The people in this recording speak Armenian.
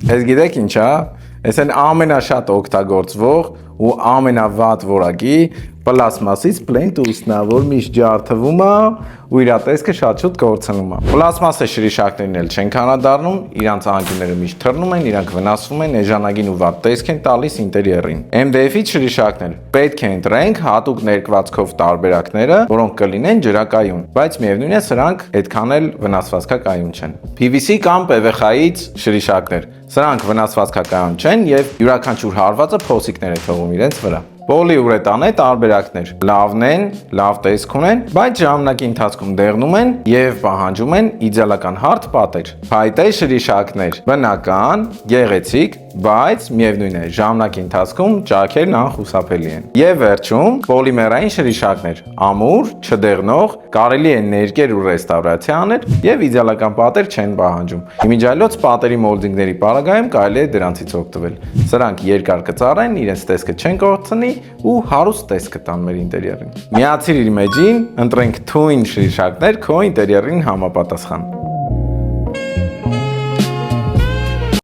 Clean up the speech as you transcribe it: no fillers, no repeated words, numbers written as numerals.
Ես գիտեք ինչ է, ես են ամենաշատ օգտագործվող ու ամենավատ որակի պլաստմասից պլենտուսն է, որ միշտ ջարդվում է ու իր տեսքը շատ շուտ կորցնում է։ Պլաստմասե շրիշակներն էլ չեն անդառնում, իրանց անկյունները միշտ թռնում են, իրանք վնասվում են, էժանագին ու վատ տեսք են տալիս ինտերիերին։ MDF-ից շրիշակներ պետք է ընտրենք հատուկ ներկվածքով տարբերակները, որոնք կլինեն ջրակայուն, բայց միևնույն է սրանք այդքան էլ վնասվածքակայուն չեն։ PVC կամ PVХ-ից շրիշակներ, սրանք վնասվածքակայուն չեն եւ յուրաքանչյուր հարվածը փոսիկներ է թողում իրենց վրա։ Պոլիուրետանե տարբերակներ լավն են, լավ տեսք ունեն, բայց ժամանակի ընթացքում դեղնում են եւ պահանջում են իդեալական հարթ պատեր։ Փայտե շրիշակներ բնական, գեղեցիկ, բայց միևնույն է ժամանակի ընթացքում ճաքերն անխուսափելի են։ Եվ վերջում պոլիմերային շրիշակներ ամուր, չդեղնող, կարելի է ներկեր ու ռեստավրացիա անել եւ իդեալական պատեր չեն պահանջում։ Իմիջիայլոց պատերի մոլդինգների պարագայում կարելի է դրանցից օգտվել։ Սրանք երկար կծառեն, իրենց տեսքը չեն կորցնի ու հարուստ տեսք կտան մեր ինտերիերին։ Միացիր իր մեջին, ընտրենք թույն շրիշակներ քո ինտերիերին համապատասխան։